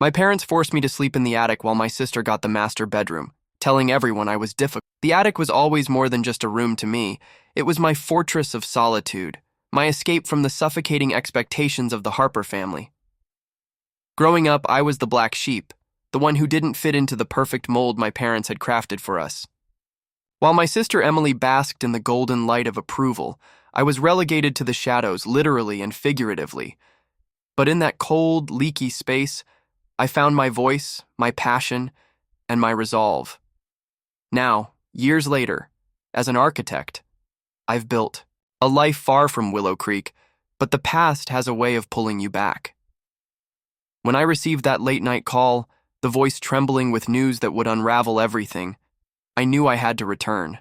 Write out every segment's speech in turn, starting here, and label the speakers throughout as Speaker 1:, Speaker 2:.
Speaker 1: My parents forced me to sleep in the attic while my sister got the master bedroom, telling everyone I was difficult. The attic was always more than just a room to me. It was my fortress of solitude, my escape from the suffocating expectations of the Harper family. Growing up, I was the black sheep, the one who didn't fit into the perfect mold my parents had crafted for us. While my sister Emily basked in the golden light of approval, I was relegated to the shadows, literally and figuratively. But in that cold, leaky space, I found my voice, my passion, and my resolve. Now, years later, as an architect, I've built a life far from Willow Creek, but the past has a way of pulling you back. When I received that late-night call, the voice trembling with news that would unravel everything, I knew I had to return.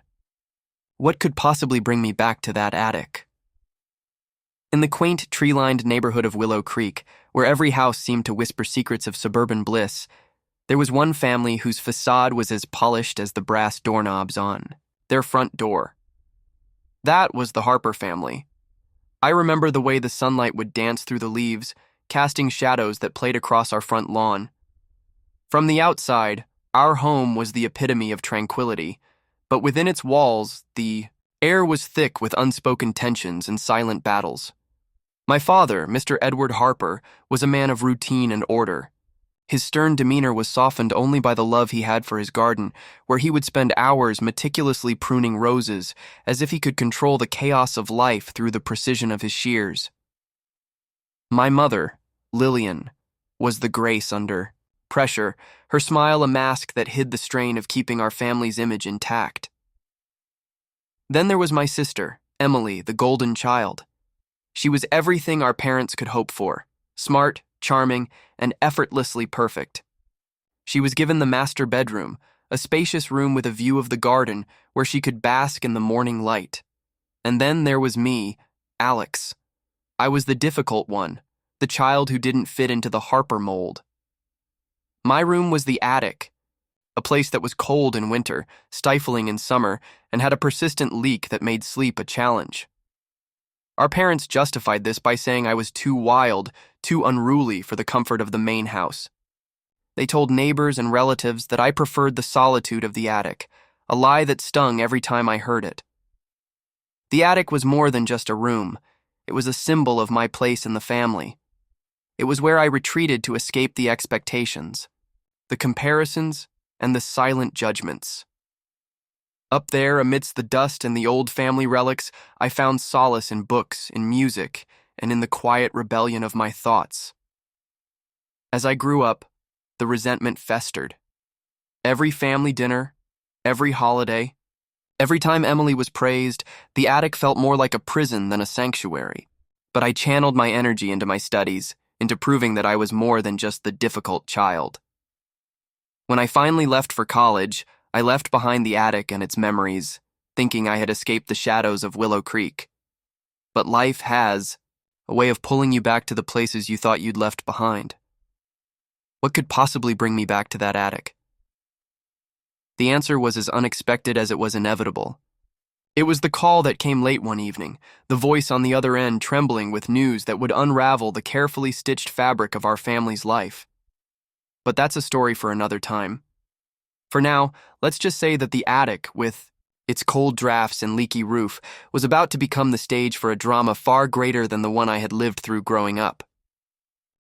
Speaker 1: What could possibly bring me back to that attic? In the quaint, tree-lined neighborhood of Willow Creek, where every house seemed to whisper secrets of suburban bliss, there was one family whose facade was as polished as the brass doorknobs on their front door. That was the Harper family. I remember the way the sunlight would dance through the leaves, casting shadows that played across our front lawn. From the outside, our home was the epitome of tranquility, but within its walls, the air was thick with unspoken tensions and silent battles. My father, Mr. Edward Harper, was a man of routine and order. His stern demeanor was softened only by the love he had for his garden, where he would spend hours meticulously pruning roses, as if he could control the chaos of life through the precision of his shears. My mother, Lillian, was the grace under pressure, her smile a mask that hid the strain of keeping our family's image intact. Then there was my sister, Emily, the golden child. She was everything our parents could hope for, smart, charming, and effortlessly perfect. She was given the master bedroom, a spacious room with a view of the garden where she could bask in the morning light. And then there was me, Alex. I was the difficult one, the child who didn't fit into the Harper mold. My room was the attic, a place that was cold in winter, stifling in summer, and had a persistent leak that made sleep a challenge. Our parents justified this by saying I was too wild, too unruly for the comfort of the main house. They told neighbors and relatives that I preferred the solitude of the attic, a lie that stung every time I heard it. The attic was more than just a room. It was a symbol of my place in the family. It was where I retreated to escape the expectations, the comparisons, and the silent judgments. Up there, amidst the dust and the old family relics, I found solace in books, in music, and in the quiet rebellion of my thoughts. As I grew up, the resentment festered. Every family dinner, every holiday, every time Emily was praised, the attic felt more like a prison than a sanctuary. But I channeled my energy into my studies, into proving that I was more than just the difficult child. When I finally left for college, I left behind the attic and its memories, thinking I had escaped the shadows of Willow Creek. But life has a way of pulling you back to the places you thought you'd left behind. What could possibly bring me back to that attic? The answer was as unexpected as it was inevitable. It was the call that came late one evening, the voice on the other end trembling with news that would unravel the carefully stitched fabric of our family's life. But that's a story for another time. For now, let's just say that the attic, with its cold drafts and leaky roof, was about to become the stage for a drama far greater than the one I had lived through growing up.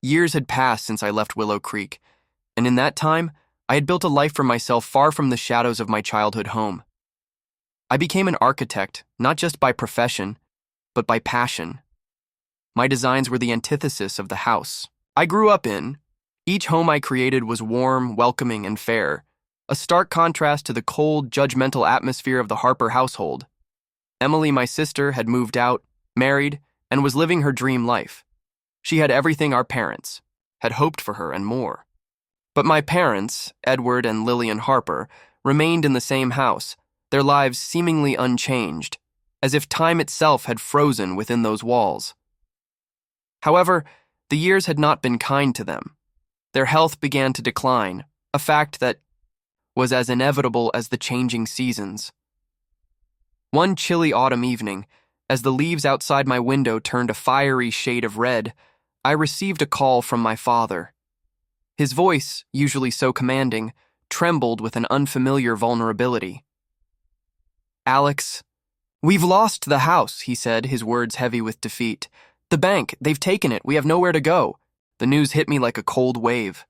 Speaker 1: Years had passed since I left Willow Creek, and in that time, I had built a life for myself far from the shadows of my childhood home. I became an architect, not just by profession, but by passion. My designs were the antithesis of the house I grew up in. Each home I created was warm, welcoming, and fair, a stark contrast to the cold, judgmental atmosphere of the Harper household. Emily, my sister, had moved out, married, and was living her dream life. She had everything our parents had hoped for her and more. But my parents, Edward and Lillian Harper, remained in the same house, their lives seemingly unchanged, as if time itself had frozen within those walls. However, the years had not been kind to them. Their health began to decline, a fact that was as inevitable as the changing seasons. One chilly autumn evening, as the leaves outside my window turned a fiery shade of red, I received a call from my father. His voice, usually so commanding, trembled with an unfamiliar vulnerability. "Alex, we've lost the house," he said, his words heavy with defeat. "The bank, they've taken it. We have nowhere to go." The news hit me like a cold wave.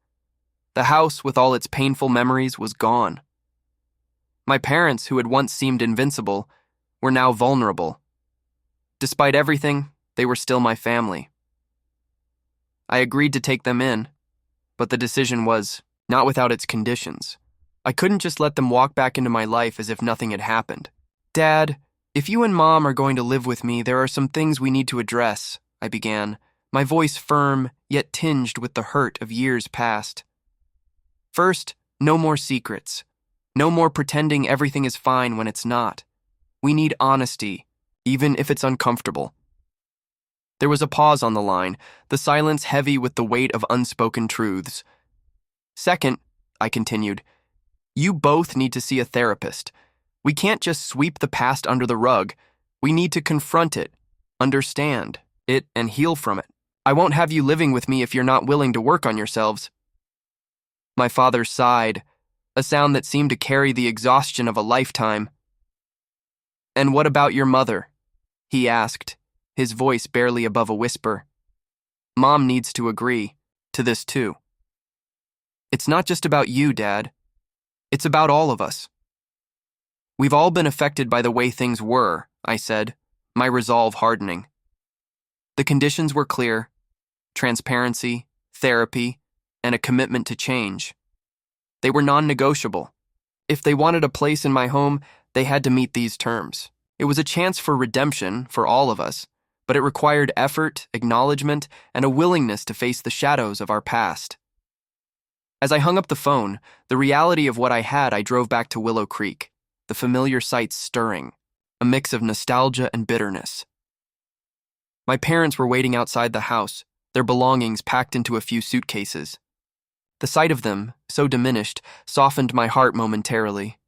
Speaker 1: The house, with all its painful memories, was gone. My parents, who had once seemed invincible, were now vulnerable. Despite everything, they were still my family. I agreed to take them in, but the decision was not without its conditions. I couldn't just let them walk back into my life as if nothing had happened. "Dad, if you and Mom are going to live with me, there are some things we need to address," I began, my voice firm yet tinged with the hurt of years past. "First, no more secrets. No more pretending everything is fine when it's not. We need honesty, even if it's uncomfortable." There was a pause on the line, the silence heavy with the weight of unspoken truths. "Second," I continued, "you both need to see a therapist. We can't just sweep the past under the rug. We need to confront it, understand it, and heal from it. I won't have you living with me if you're not willing to work on yourselves." My father sighed, a sound that seemed to carry the exhaustion of a lifetime. "And what about your mother?" he asked, his voice barely above a whisper. "Mom needs to agree to this too." "It's not just about you, Dad. It's about all of us." "We've all been affected by the way things were," I said, my resolve hardening. The conditions were clear: transparency, therapy, and a commitment to change. They were non-negotiable. If they wanted a place in my home, they had to meet these terms. It was a chance for redemption for all of us, but it required effort, acknowledgement, and a willingness to face the shadows of our past. As I hung up the phone, the reality of what I drove back to Willow Creek, the familiar sights stirring, a mix of nostalgia and bitterness. My parents were waiting outside the house, their belongings packed into a few suitcases. The sight of them, so diminished, softened my heart momentarily.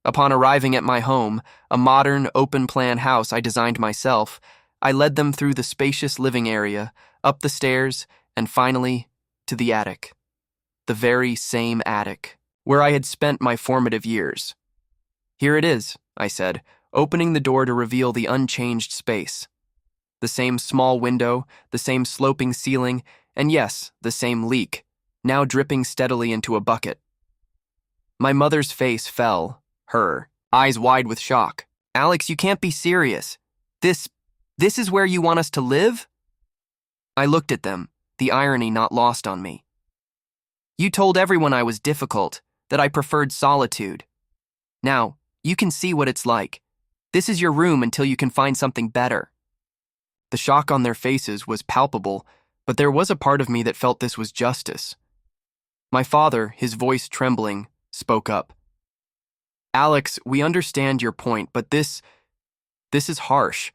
Speaker 1: Upon arriving at my home, a modern, open-plan house I designed myself, I led them through the spacious living area, up the stairs, and finally, to the attic. The very same attic, where I had spent my formative years. "Here it is," I said, opening the door to reveal the unchanged space. The same small window, the same sloping ceiling, and yes, the same leak, now dripping steadily into a bucket. My mother's face fell, her eyes wide with shock. "Alex, you can't be serious. This is where you want us to live?" I looked at them, the irony not lost on me. "You told everyone I was difficult, that I preferred solitude. Now, you can see what it's like. This is your room until you can find something better." The shock on their faces was palpable, but there was a part of me that felt this was justice. My father, his voice trembling, spoke up. "Alex, we understand your point, but this is harsh.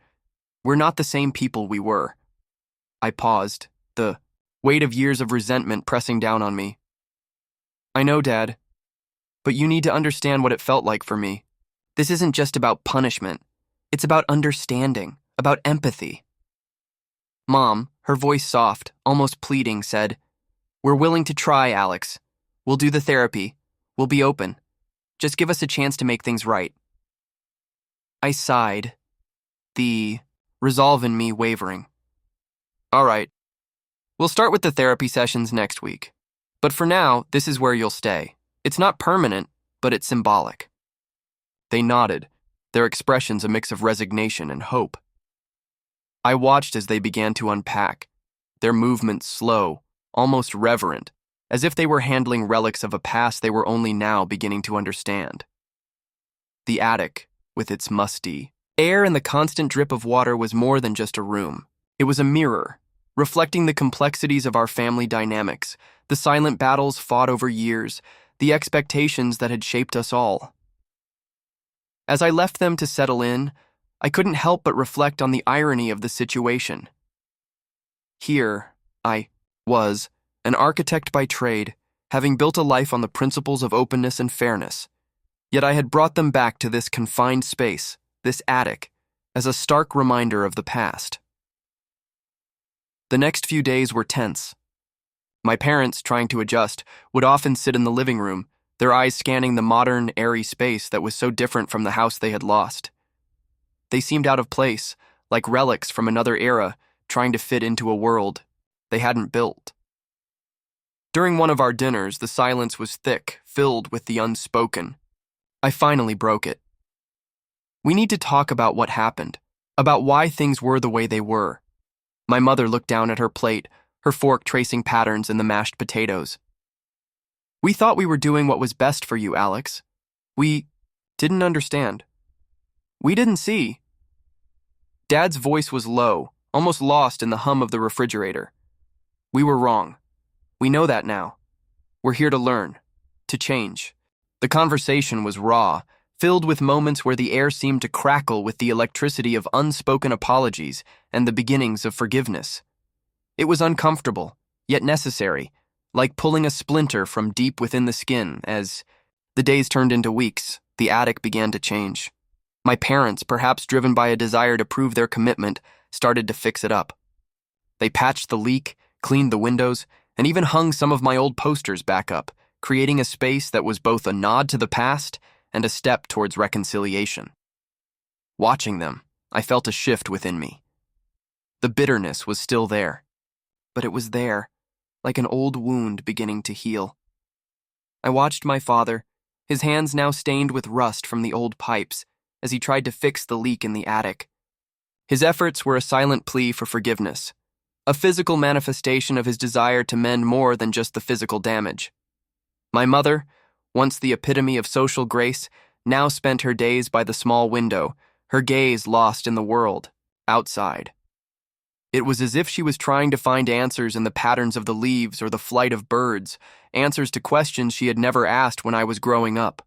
Speaker 1: We're not the same people we were." I paused, the weight of years of resentment pressing down on me. "I know, Dad, but you need to understand what it felt like for me. This isn't just about punishment. It's about understanding, about empathy." Mom, her voice soft, almost pleading, said, "We're willing to try, Alex. We'll do the therapy. We'll be open. Just give us a chance to make things right." I sighed, the resolve in me wavering. "All right. We'll start with the therapy sessions next week. But for now, this is where you'll stay. It's not permanent, but it's symbolic." They nodded, their expressions a mix of resignation and hope. I watched as they began to unpack, their movements slow, almost reverent, as if they were handling relics of a past they were only now beginning to understand. The attic, with its musty air and the constant drip of water, was more than just a room. It was a mirror, reflecting the complexities of our family dynamics, the silent battles fought over years, the expectations that had shaped us all. As I left them to settle in, I couldn't help but reflect on the irony of the situation. Here, I was, an architect by trade, having built a life on the principles of openness and fairness. Yet I had brought them back to this confined space, this attic, as a stark reminder of the past. The next few days were tense. My parents, trying to adjust, would often sit in the living room, their eyes scanning the modern, airy space that was so different from the house they had lost. They seemed out of place, like relics from another era, trying to fit into a world they hadn't built. During one of our dinners, the silence was thick, filled with the unspoken. I finally broke it. We need to talk about what happened, about why things were the way they were. My mother looked down at her plate, her fork tracing patterns in the mashed potatoes. We thought we were doing what was best for you, Alex. We didn't understand. We didn't see. Dad's voice was low, almost lost in the hum of the refrigerator. We were wrong. We know that now. We're here to learn, to change. The conversation was raw, filled with moments where the air seemed to crackle with the electricity of unspoken apologies and the beginnings of forgiveness. It was uncomfortable, yet necessary, like pulling a splinter from deep within the skin. As the days turned into weeks, the attic began to change. My parents, perhaps driven by a desire to prove their commitment, started to fix it up. They patched the leak, cleaned the windows, and even hung some of my old posters back up, creating a space that was both a nod to the past and a step towards reconciliation. Watching them, I felt a shift within me. The bitterness was still there, but it was there, like an old wound beginning to heal. I watched my father, his hands now stained with rust from the old pipes, as he tried to fix the leak in the attic. His efforts were a silent plea for forgiveness, a physical manifestation of his desire to mend more than just the physical damage. My mother, once the epitome of social grace, now spent her days by the small window, her gaze lost in the world, outside. It was as if she was trying to find answers in the patterns of the leaves or the flight of birds, answers to questions she had never asked when I was growing up.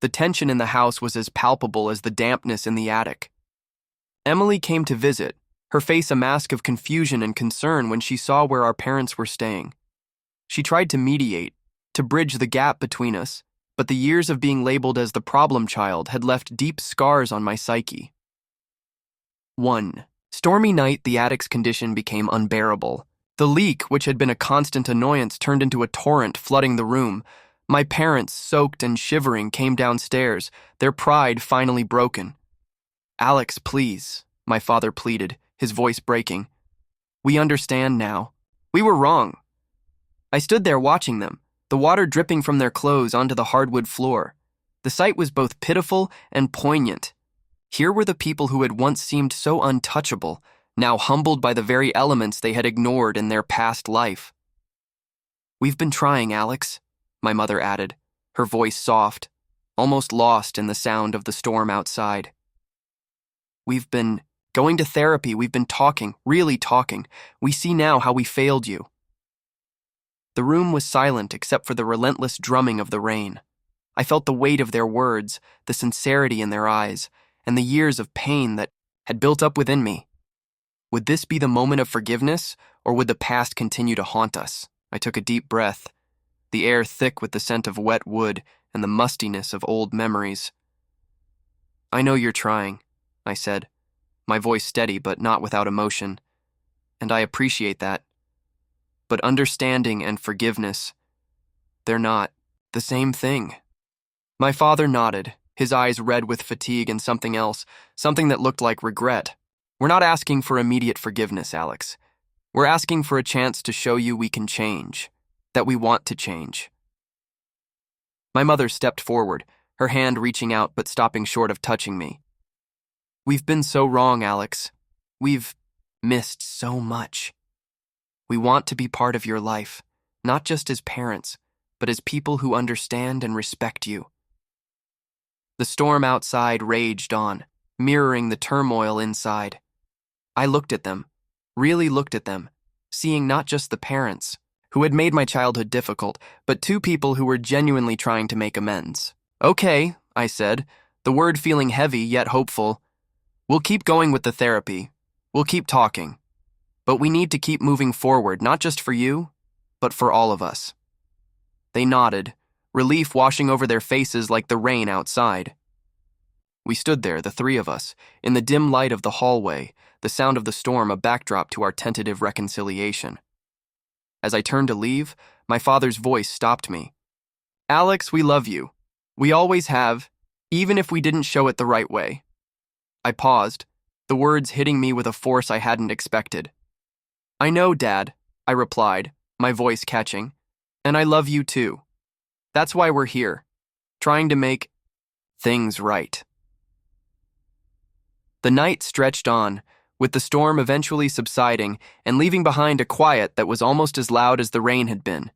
Speaker 1: The tension in the house was as palpable as the dampness in the attic. Emily came to visit, her face a mask of confusion and concern when she saw where our parents were staying. She tried to mediate, to bridge the gap between us, but the years of being labeled as the problem child had left deep scars on my psyche. 1. Stormy night, the attic's condition became unbearable. The leak, which had been a constant annoyance, turned into a torrent flooding the room. My parents, soaked and shivering, came downstairs, their pride finally broken. "Alex, please," my father pleaded, his voice breaking. "We understand now. We were wrong." I stood there watching them, the water dripping from their clothes onto the hardwood floor. The sight was both pitiful and poignant. Here were the people who had once seemed so untouchable, now humbled by the very elements they had ignored in their past life. "We've been trying, Alex," my mother added, her voice soft, almost lost in the sound of the storm outside. "We've been going to therapy, we've been talking, really talking. We see now how we failed you." The room was silent except for the relentless drumming of the rain. I felt the weight of their words, the sincerity in their eyes, and the years of pain that had built up within me. Would this be the moment of forgiveness, or would the past continue to haunt us? I took a deep breath, the air thick with the scent of wet wood and the mustiness of old memories. "I know you're trying," I said, my voice steady but not without emotion, "and I appreciate that. But understanding and forgiveness, they're not the same thing." My father nodded, his eyes red with fatigue and something else, something that looked like regret. "We're not asking for immediate forgiveness, Alex. We're asking for a chance to show you we can change, that we want to change." My mother stepped forward, her hand reaching out but stopping short of touching me. "We've been so wrong, Alex. We've missed so much. We want to be part of your life, not just as parents, but as people who understand and respect you." The storm outside raged on, mirroring the turmoil inside. I looked at them, really looked at them, seeing not just the parents, who had made my childhood difficult, but two people who were genuinely trying to make amends. "Okay," I said, the word feeling heavy yet hopeful. "We'll keep going with the therapy. We'll keep talking. But we need to keep moving forward, not just for you, but for all of us." They nodded, relief washing over their faces like the rain outside. We stood there, the three of us, in the dim light of the hallway, the sound of the storm a backdrop to our tentative reconciliation. As I turned to leave, my father's voice stopped me. Alex, we love you. We always have, even if we didn't show it the right way. I paused, the words hitting me with a force I hadn't expected. I know, Dad, I replied, my voice catching. And I love you too. That's why we're here, trying to make things right. The night stretched on, with the storm eventually subsiding and leaving behind a quiet that was almost as loud as the rain had been.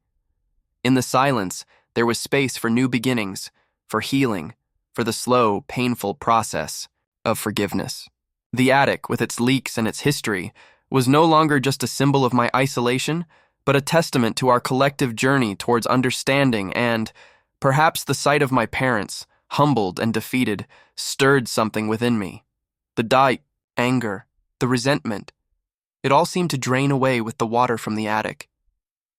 Speaker 1: In the silence, there was space for new beginnings, for healing, for the slow, painful process of forgiveness. The attic, with its leaks and its history, was no longer just a symbol of my isolation, but a testament to our collective journey towards understanding and, perhaps the sight of my parents, humbled and defeated, stirred something within me. The anger, the resentment. It all seemed to drain away with the water from the attic.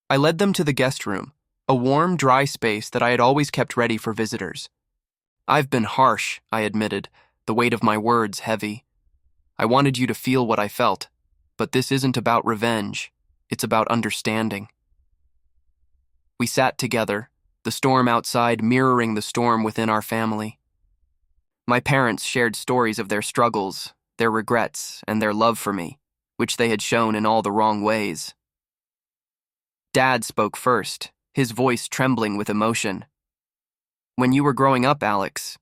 Speaker 1: I led them to the guest room, a warm, dry space that I had always kept ready for visitors. I've been harsh, I admitted, the weight of my words heavy. I wanted you to feel what I felt, but this isn't about revenge. It's about understanding. We sat together, the storm outside mirroring the storm within our family. My parents shared stories of their struggles, their regrets, and their love for me, which they had shown in all the wrong ways. Dad spoke first, his voice trembling with emotion. When you were growing up, Alex,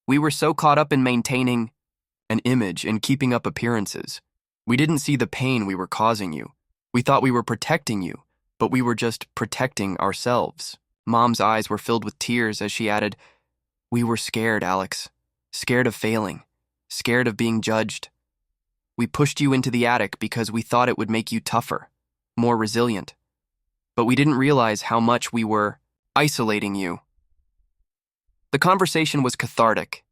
Speaker 1: we were so caught up in maintaining an image and keeping up appearances. We didn't see the pain we were causing you. We thought we were protecting you, but we were just protecting ourselves. Mom's eyes were filled with tears as she added, "We were scared, Alex. Scared of failing. Scared of being judged. We pushed you into the attic because we thought it would make you tougher, more resilient. But we didn't realize how much we were isolating you." The conversation was cathartic.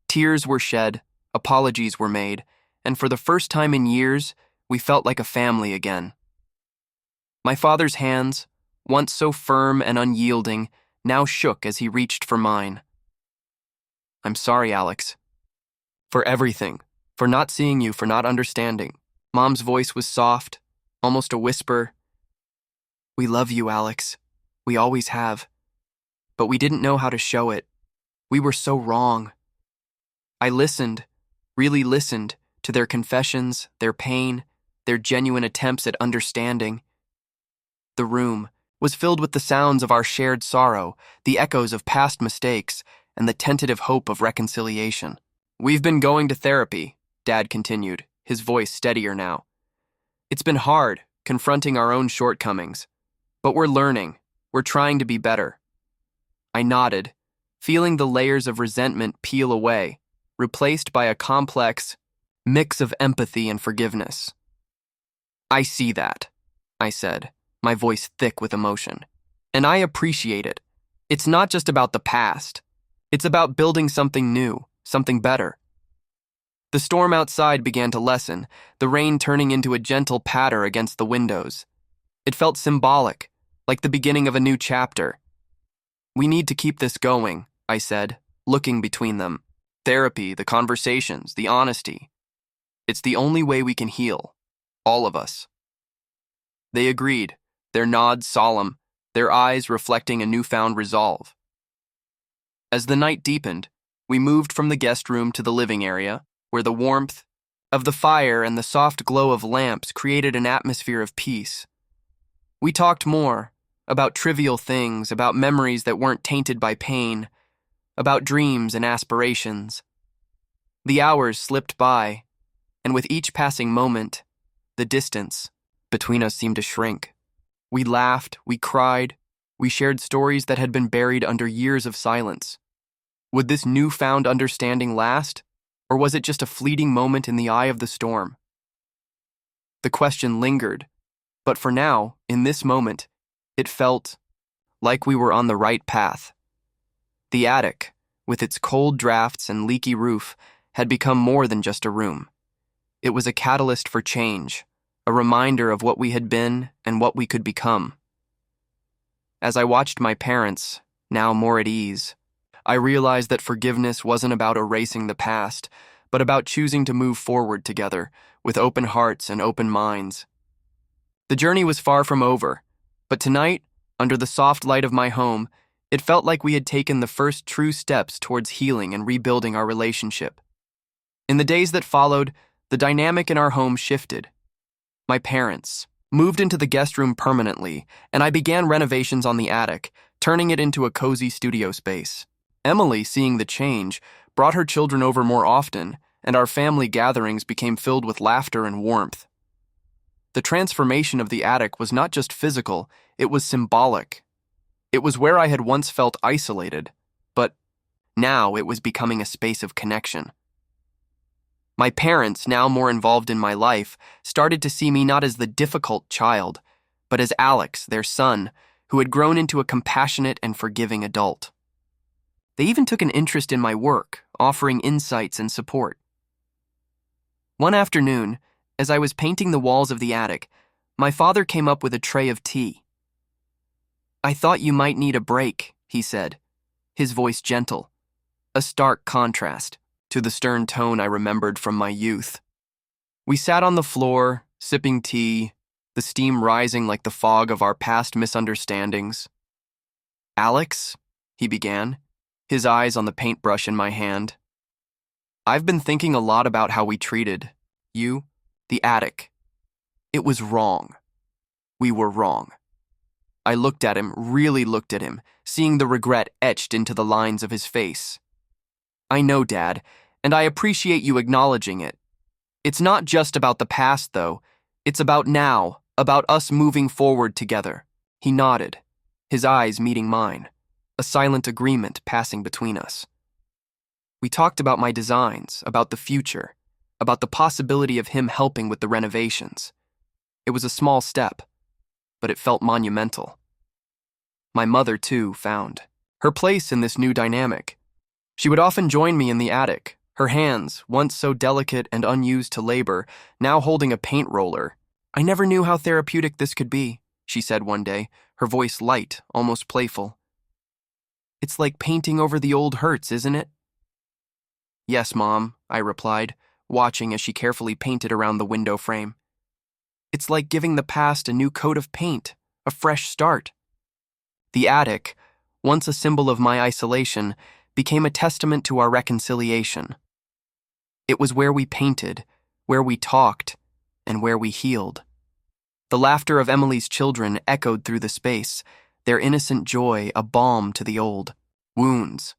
Speaker 1: Tears were shed, apologies were made, and for the first time in years, we felt like a family again. My father's hands, once so firm and unyielding, now shook as he reached for mine. "I'm sorry, Alex. For everything, for not seeing you, for not understanding." Mom's voice was soft, almost a whisper. "We love you, Alex. We always have. But we didn't know how to show it. We were so wrong." I listened, really listened, to their confessions, their pain, their genuine attempts at understanding. The room was filled with the sounds of our shared sorrow, the echoes of past mistakes, and the tentative hope of reconciliation. "We've been going to therapy," Dad continued, his voice steadier now. "It's been hard, confronting our own shortcomings. But we're learning. We're trying to be better." I nodded, feeling the layers of resentment peel away, replaced by a complex mix of empathy and forgiveness. "I see that," I said, my voice thick with emotion. "And I appreciate it. It's not just about the past. It's about building something new, something better." The storm outside began to lessen, the rain turning into a gentle patter against the windows. It felt symbolic, like the beginning of a new chapter. "We need to keep this going," I said, looking between them. "Therapy, the conversations, the honesty. It's the only way we can heal, all of us." They agreed, their nods solemn, their eyes reflecting a newfound resolve. As the night deepened, we moved from the guest room to the living area, where the warmth of the fire and the soft glow of lamps created an atmosphere of peace. We talked more, about trivial things, about memories that weren't tainted by pain, about dreams and aspirations. The hours slipped by, and with each passing moment, the distance between us seemed to shrink. We laughed, we cried, we shared stories that had been buried under years of silence. Would this newfound understanding last, or was it just a fleeting moment in the eye of the storm? The question lingered, but for now, in this moment, it felt like we were on the right path. The attic, with its cold drafts and leaky roof, had become more than just a room. It was a catalyst for change, a reminder of what we had been and what we could become. As I watched my parents, now more at ease, I realized that forgiveness wasn't about erasing the past, but about choosing to move forward together, with open hearts and open minds. The journey was far from over, But tonight, under the soft light of my home, it felt like we had taken the first true steps towards healing and rebuilding our relationship. In the days that followed, the dynamic in our home shifted. My parents moved into the guest room permanently, and I began renovations on the attic, turning it into a cozy studio space. Emily, seeing the change, brought her children over more often, and our family gatherings became filled with laughter and warmth. The transformation of the attic was not just physical, it was symbolic. It was where I had once felt isolated, but now it was becoming a space of connection. My parents, now more involved in my life, started to see me not as the difficult child, but as Alex, their son, who had grown into a compassionate and forgiving adult. They even took an interest in my work, offering insights and support. One afternoon, as I was painting the walls of the attic, my father came up with a tray of tea. "I thought you might need a break," he said, his voice gentle, a stark contrast to the stern tone I remembered from my youth. We sat on the floor, sipping tea, the steam rising like the fog of our past misunderstandings. "Alex," he began, his eyes on the paintbrush in my hand, "I've been thinking a lot about how we treated the attic. It was wrong. We were wrong." I looked at him, really looked at him, seeing the regret etched into the lines of his face. "I know, Dad, and I appreciate you acknowledging it. It's not just about the past, though. It's about now, about us moving forward together." He nodded, his eyes meeting mine, a silent agreement passing between us. We talked about my designs, about the future, about the possibility of him helping with the renovations. It was a small step, but it felt monumental. My mother, too, found her place in this new dynamic. She would often join me in the attic, her hands, once so delicate and unused to labor, now holding a paint roller. "I never knew how therapeutic this could be," she said one day, her voice light, almost playful. "It's like painting over the old hurts, isn't it?" "Yes, Mom," I replied, watching as she carefully painted around the window frame. "It's like giving the past a new coat of paint, a fresh start." The attic, once a symbol of my isolation, became a testament to our reconciliation. It was where we painted, where we talked, and where we healed. The laughter of Emily's children echoed through the space, their innocent joy a balm to the old wounds.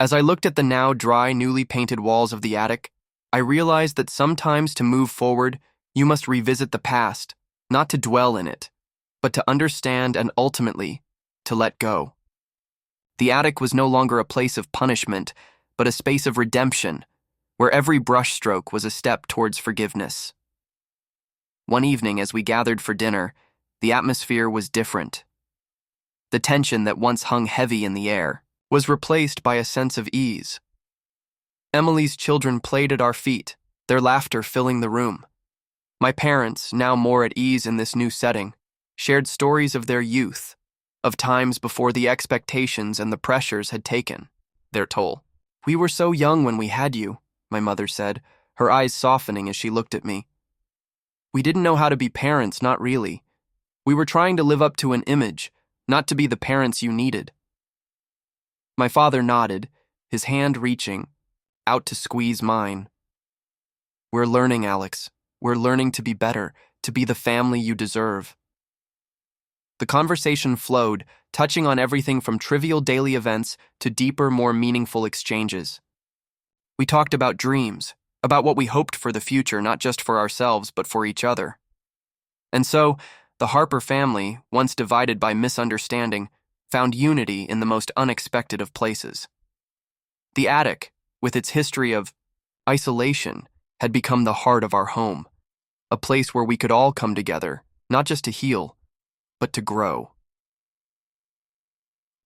Speaker 1: As I looked at the now dry, newly painted walls of the attic, I realized that sometimes to move forward, you must revisit the past, not to dwell in it, but to understand and ultimately to let go. The attic was no longer a place of punishment, but a space of redemption, where every brushstroke was a step towards forgiveness. One evening, as we gathered for dinner, the atmosphere was different. The tension that once hung heavy in the air was replaced by a sense of ease. Emily's children played at our feet, their laughter filling the room. My parents, now more at ease in this new setting, shared stories of their youth, of times before the expectations and the pressures had taken their toll. "We were so young when we had you," my mother said, her eyes softening as she looked at me. "We didn't know how to be parents, not really. We were trying to live up to an image, not to be the parents you needed." My father nodded, his hand reaching out to squeeze mine. "We're learning, Alex. We're learning to be better, to be the family you deserve." The conversation flowed, touching on everything from trivial daily events to deeper, more meaningful exchanges. We talked about dreams, about what we hoped for the future, not just for ourselves, but for each other. And so, the Harper family, once divided by misunderstanding, found unity in the most unexpected of places. The attic, with its history of isolation, had become the heart of our home, a place where we could all come together, not just to heal, but to grow.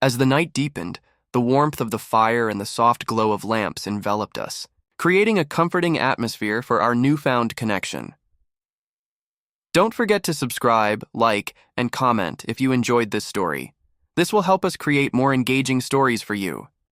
Speaker 1: As the night deepened, the warmth of the fire and the soft glow of lamps enveloped us, creating a comforting atmosphere for our newfound connection. Don't forget to subscribe, like, and comment if you enjoyed this story. This will help us create more engaging stories for you.